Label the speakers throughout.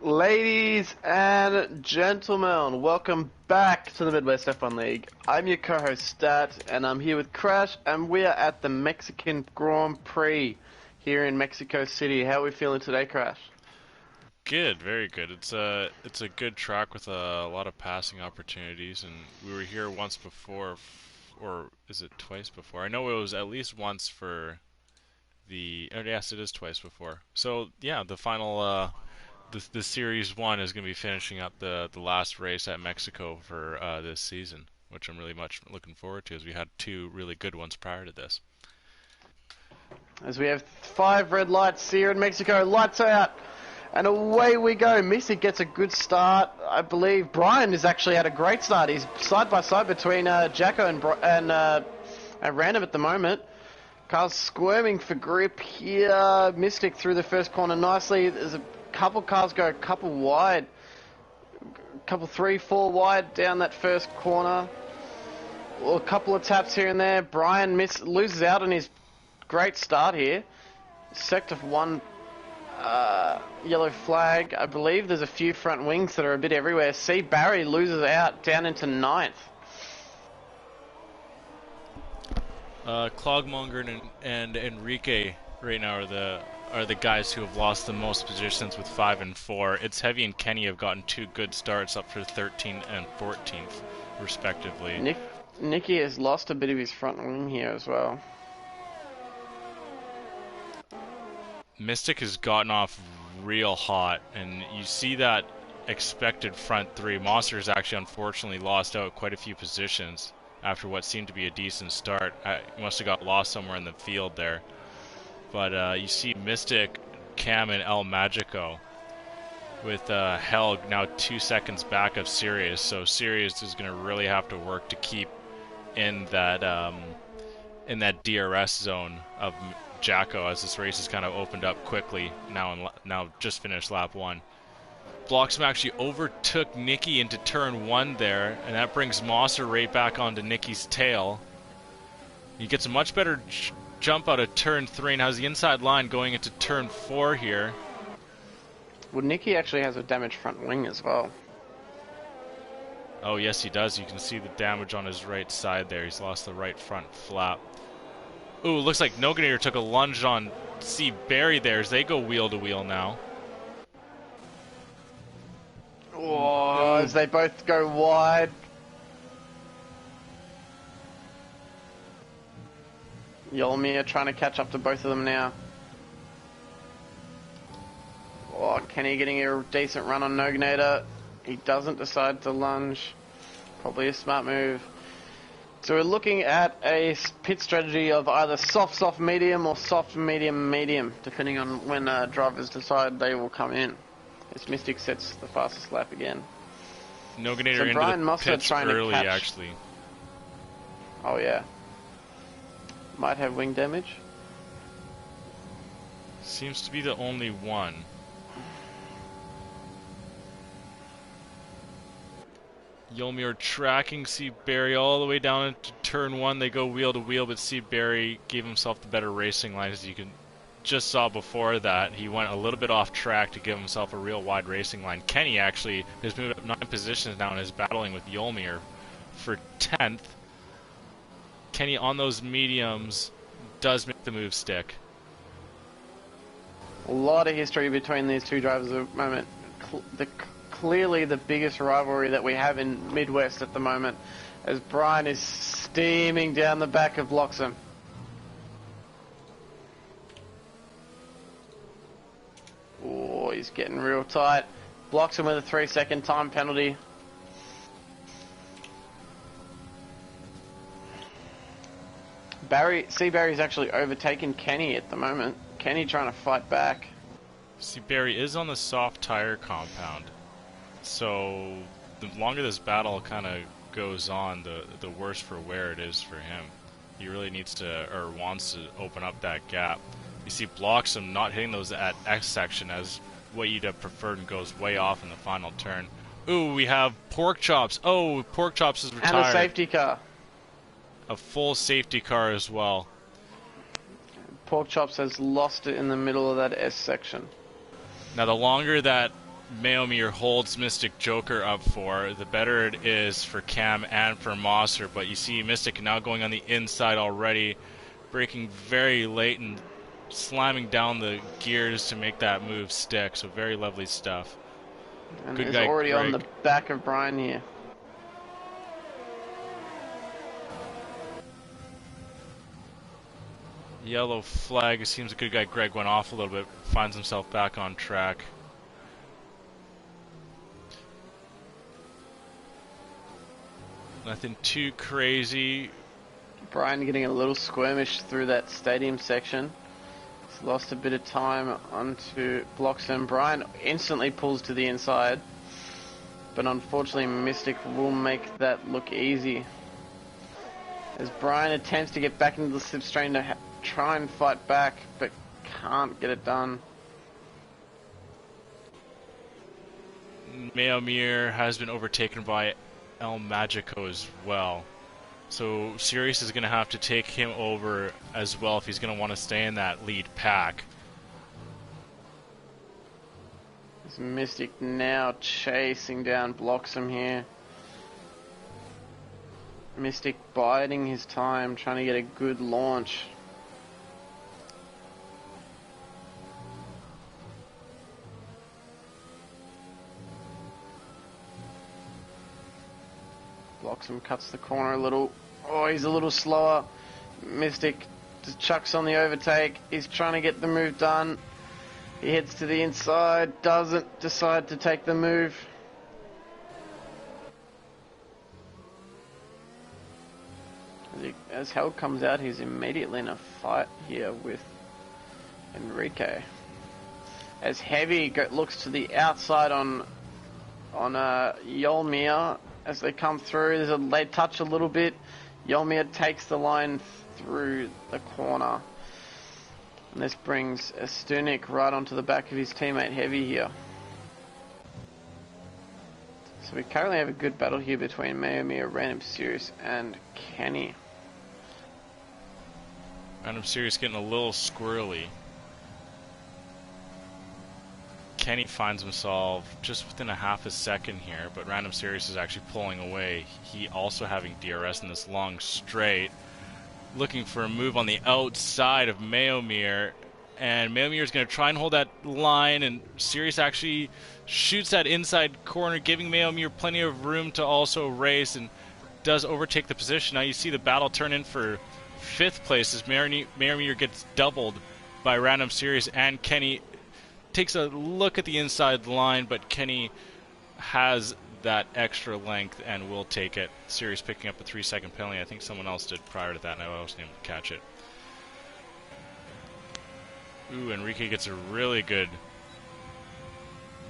Speaker 1: Ladies and gentlemen, welcome back to the Midwest F1 League. I'm your co-host Stat, and I'm here with Crash, and we are at the Mexican Grand Prix here in Mexico City. How are we feeling today, Crash?
Speaker 2: Good, very good. It's a good track with a lot of passing opportunities, and we were here once before, or is it twice before? I know it was at least once for the. Oh, yes, it is twice before. So yeah, the final, the series one is going to be finishing up the last race at Mexico for this season, which I'm really much looking forward to, as we had two really good ones prior to this.
Speaker 1: As we have 5 red lights here in Mexico, lights out, and away we go. Mystic gets a good start. I believe Brian has actually had a great start. He's side by side between Jacko and Random at the moment. Car's squirming for grip here. Mystic through the first corner nicely. There's a couple cars go a couple wide. Couple 3, 4 wide down that first corner. Well, a couple of taps here and there. Brian loses out on his great start here. Sector 1 yellow flag. I believe there's a few front wings that are a bit everywhere. C. Barry loses out down into 9th.
Speaker 2: Clogmonger and Enrique right now are the guys who have lost the most positions with 5 and 4. It's Heavy and Kenny have gotten 2 good starts up for 13th and 14th, respectively.
Speaker 1: Nicky has lost a bit of his front wing here as well.
Speaker 2: Mystic has gotten off real hot, and you see that expected front 3. Monster's actually unfortunately lost out quite a few positions after what seemed to be a decent start. He must have got lost somewhere in the field there. But you see Mystic, Cam, and El Magico with Helg now 2 seconds back of Sirius. So Sirius is going to really have to work to keep in that DRS zone of Jacko, as this race has kind of opened up quickly now just finished lap 1. Bloxham actually overtook Nicky into turn 1 there, and that brings Mosser right back onto Nicky's tail. He gets a much better jump out of turn 3 and has the inside line going into turn 4 here.
Speaker 1: Well, Nicky actually has a damaged front wing as well.
Speaker 2: Oh yes, he does. You can see the damage on his right side there. He's lost the right front flap. Ooh, looks like Noganator took a lunge on C. Barry there as they go wheel to wheel now.
Speaker 1: Oh, as they both go wide. Yolmir trying to catch up to both of them now. Oh, Kenny getting a decent run on Noganator. He doesn't decide to lunge. Probably a smart move. So we're looking at a pit strategy of either soft, medium, or soft, medium, depending on when drivers decide they will come in. As Mystic sets the fastest lap again.
Speaker 2: Noganator
Speaker 1: so
Speaker 2: into
Speaker 1: Brian
Speaker 2: the pits early,
Speaker 1: to catch.
Speaker 2: actually.
Speaker 1: Oh yeah. Might have wing damage.
Speaker 2: Seems to be the only one. Yolmir tracking C. Barry all the way down into turn 1. They go wheel to wheel, but C. Barry gave himself the better racing line, as you can just saw before that. He went a little bit off track to give himself a real wide racing line. Kenny actually has moved up 9 positions now and is battling with Yolmir for 10th. Kenny on those mediums does make the move stick.
Speaker 1: A lot of history between these two drivers at the moment. Clearly the biggest rivalry that we have in Midwest at the moment, as Brian is steaming down the back of Bloxham. Oh, he's getting real tight. Bloxham with a 3-second time penalty. Barry's actually overtaken Kenny at the moment. Kenny trying to fight back.
Speaker 2: C. Barry is on the soft tire compound. So the longer this battle kind of goes on, the worse for wear it is for him. He really needs to, or wants to, open up that gap. You see Bloxham not hitting those at X section as what you'd have preferred, and goes way off in the final turn. Ooh, we have Pork Chops. Oh, Pork Chops is retired.
Speaker 1: And a safety car.
Speaker 2: A full safety car as well.
Speaker 1: Pork Chops has lost it in the middle of that S section.
Speaker 2: Now, the longer that Maomir holds Mystic Joker up for, the better it is for Cam and for Mosser. But you see Mystic now going on the inside already, braking very late and slamming down the gears to make that move stick. So very lovely stuff.
Speaker 1: And
Speaker 2: Good
Speaker 1: is
Speaker 2: guy,
Speaker 1: already
Speaker 2: Greg.
Speaker 1: on the back of Brian here.
Speaker 2: Yellow flag. It seems a good guy Greg went off a little bit, finds himself back on track. Nothing too crazy.
Speaker 1: Brian getting a little squirmish through that stadium section. He's lost a bit of time onto Bloxham. Brian instantly pulls to the inside. But unfortunately Mystic will make that look easy. As Brian attempts to get back into the slipstream to try and fight back, but can't get it done.
Speaker 2: Maomir has been overtaken by El Magico as well. So Sirius is going to have to take him over as well if he's going to want to stay in that lead pack.
Speaker 1: This Mystic now chasing down Bloxham here. Mystic biding his time, trying to get a good launch. Bloxham cuts the corner a little. Oh, he's a little slower. Mystic just chucks on the overtake. He's trying to get the move done. He heads to the inside, doesn't decide to take the move. As Hell comes out, he's immediately in a fight here with Enrique. As Heavy looks to the outside on Yolmir as they come through. They touch a little bit. Yolmir takes the line through the corner. And this brings Stunik right onto the back of his teammate Heavy here. So we currently have a good battle here between Maomir, Random Sirius and Kenny.
Speaker 2: Random Sirius getting a little squirrely. Kenny finds himself just within a half a second here, but Random Sirius is actually pulling away. He also having DRS in this long straight. Looking for a move on the outside of Maomir, and Maomir is going to try and hold that line, and Sirius actually shoots that inside corner, giving Maomir plenty of room to also race, and does overtake the position. Now you see the battle turn in for 5th place as Maomir gets doubled by Random Sirius, and Kenny takes a look at the inside line, but Kenny has that extra length and will take it. Sirius picking up a 3-second penalty. I think someone else did prior to that, and I wasn't able to catch it. Ooh, Enrique gets a really good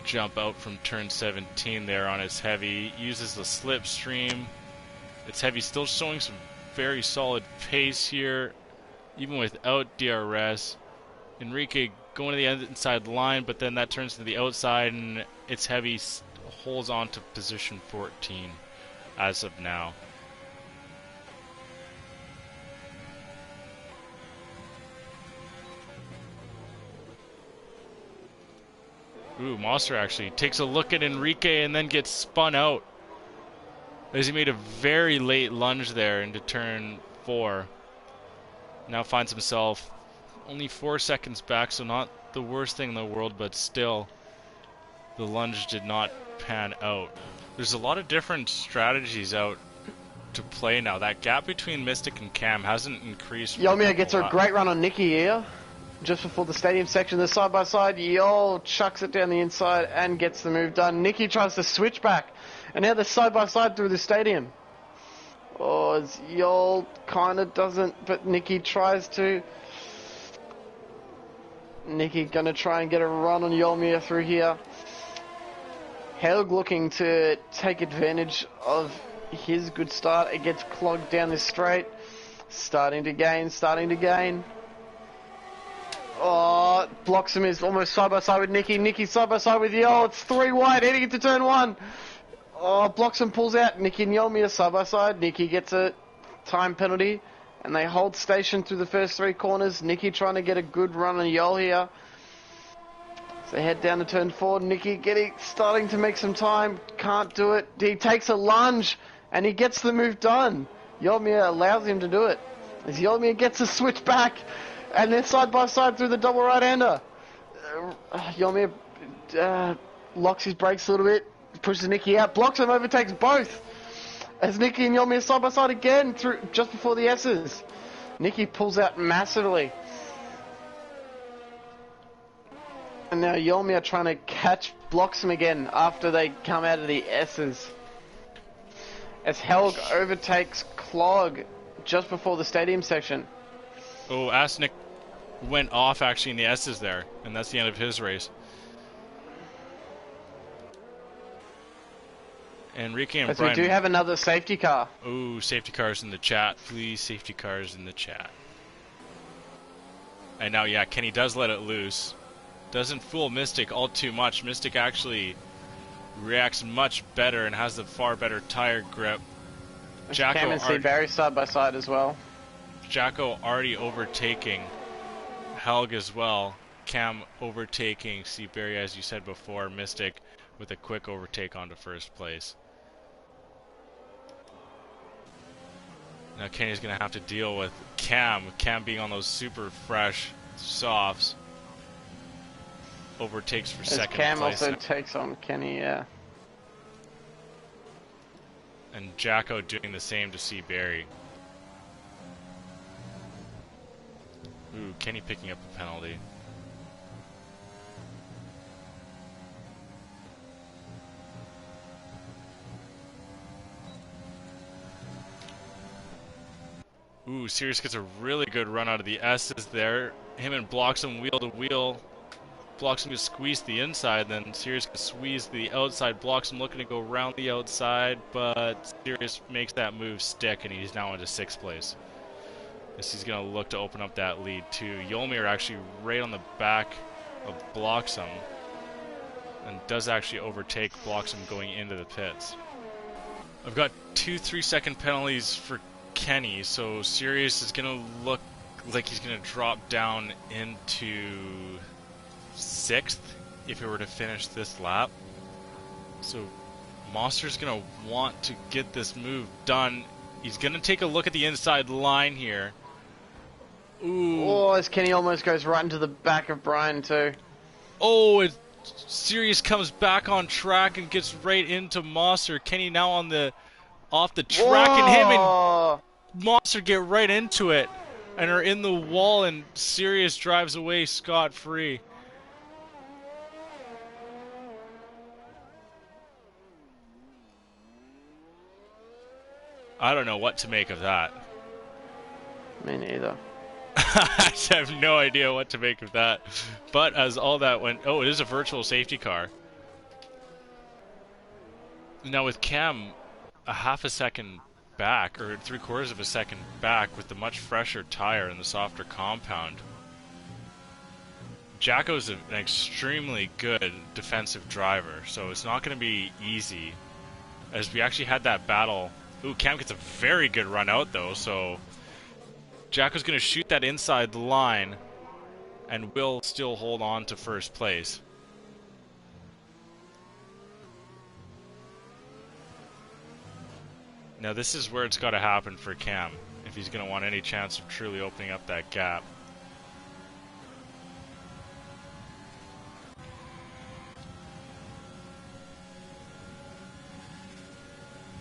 Speaker 2: jump out from turn 17 there on its Heavy. Uses the slipstream. Its Heavy still showing some very solid pace here, even without DRS. Enrique going to the inside line, but then that turns to the outside, and its Heavy holds on to position 14 as of now. Ooh, Monster actually takes a look at Enrique and then gets spun out as he made a very late lunge there into turn 4. Now finds himself only 4 seconds back, so not the worst thing in the world, but still the lunge did not pan out. There's a lot of different strategies out to play now. That gap between Mystic and Cam hasn't increased.
Speaker 1: Yolmir gets a great run on Nikki here. Just before the stadium section, the side by side, Yol chucks it down the inside and gets the move done. Nikki tries to switch back, and now they're side by side through the stadium. Oh, Yol kind of doesn't, but Nikki tries to. Nikki gonna try and get a run on Yolmir through here. Helg looking to take advantage of his good start. It gets clogged down this straight. Starting to gain. Oh, Bloxham is almost side by side with Nikki. Nikki side by side with Yol. It's 3 wide heading into turn 1. Oh, Bloxham pulls out. Nikki and Yolmir side by side. Nikki gets a time penalty, and they hold station through the first 3 corners. Nikki trying to get a good run on Yol here. So head down to turn 4. Nicky starting to make some time. Can't do it. He takes a lunge and he gets the move done. Yolmir allows him to do it. As Yolmir gets a switch back and they're side by side through the double right-hander. Yolmir locks his brakes a little bit, pushes Nicky out, blocks him, overtakes both. As Nicky and Yolmir side by side again through just before the S's. Nicky pulls out massively. And now Yolmir trying to blocks him again after they come out of the S's. As Helg overtakes Clog just before the stadium section.
Speaker 2: Oh, Asnick went off actually in the S's there, and that's the end of his race. Enrique and Brian.
Speaker 1: We do have another safety car.
Speaker 2: Ooh, safety cars in the chat. Please, safety cars in the chat. And now, yeah, Kenny does let it loose. Doesn't fool Mystic all too much. Mystic actually reacts much better and has a far better tire grip.
Speaker 1: Cam and Seabury side by side as well.
Speaker 2: Jacko already overtaking Helg as well. Cam overtaking Seabury, as you said before. Mystic with a quick overtake onto first place. Now Kenny's going to have to deal with Cam being on those super fresh softs. Overtakes for second
Speaker 1: Cam
Speaker 2: place.
Speaker 1: also takes on Kenny, yeah.
Speaker 2: And Jacko doing the same to Seabury. Ooh, Kenny picking up a penalty. Ooh, Sirius gets a really good run out of the S's there. Him and Bloxham wheel to wheel. Bloxham gets squeezed the inside, then Sirius gets squeezed the outside. Bloxham looking to go around the outside, but Sirius makes that move stick, and he's now into 6th place. As he's going to look to open up that lead too. Yolmir actually right on the back of Bloxham, and does actually overtake Bloxham going into the pits. I've got 2 3-second penalties for Kenny, so Sirius is going to look like he's going to drop down into 6th if he were to finish this lap. So Monster's going to want to get this move done. He's going to take a look at the inside line here. Ooh.
Speaker 1: Oh, as Kenny almost goes right into the back of Brian too.
Speaker 2: Oh, Sirius comes back on track and gets right into Monster. Kenny now on the off the track. Whoa. And him and Monster get right into it and are in the wall, and Sirius drives away scot-free. I don't know what to make of that.
Speaker 1: Me neither.
Speaker 2: I have no idea what to make of that. But as all that went... Oh, it is a virtual safety car. Now with Cam a half a second back, or 3/4 of a second back, with the much fresher tire and the softer compound, Jacko's an extremely good defensive driver, so it's not going to be easy. As we actually had that battle... Ooh, Cam gets a very good run out though, so Jacko's going to shoot that inside line and will still hold on to first place. Now this is where it's got to happen for Cam if he's going to want any chance of truly opening up that gap.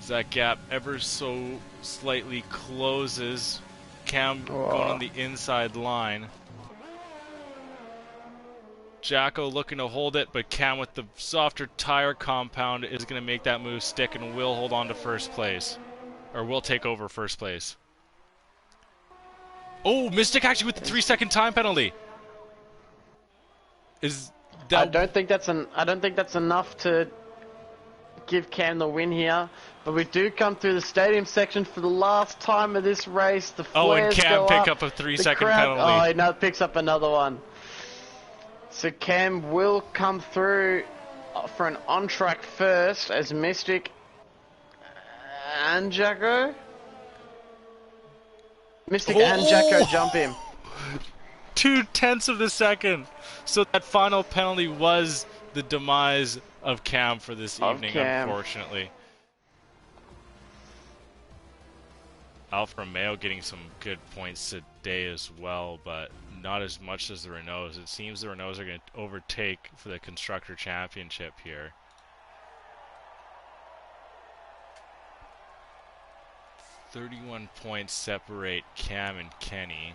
Speaker 2: That gap ever so slightly closes. Cam going on the inside line. Jacko looking to hold it, but Cam with the softer tire compound is going to make that move stick and will hold on to first place. Or will take over first place. Oh, Mystic actually with the 3-second time penalty. Is that...
Speaker 1: I don't think that's enough to give Cam the win here, but we do come through the stadium section for the last time of this race. The flares
Speaker 2: and Cam
Speaker 1: go
Speaker 2: pick
Speaker 1: up
Speaker 2: a 3-second penalty.
Speaker 1: Oh, he now picks up another one. So Cam will come through for an on-track first as Mystic and Jacko. Mystic and Jacko jump him.
Speaker 2: 2/10 of the second. So that final penalty was the demise of Cam for this evening,
Speaker 1: Cam.
Speaker 2: unfortunately. Alfa Romeo getting some good points today as well, but not as much as the Renaults. It seems the Renaults are going to overtake for the Constructor Championship here. 31 points separate Cam and Kenny.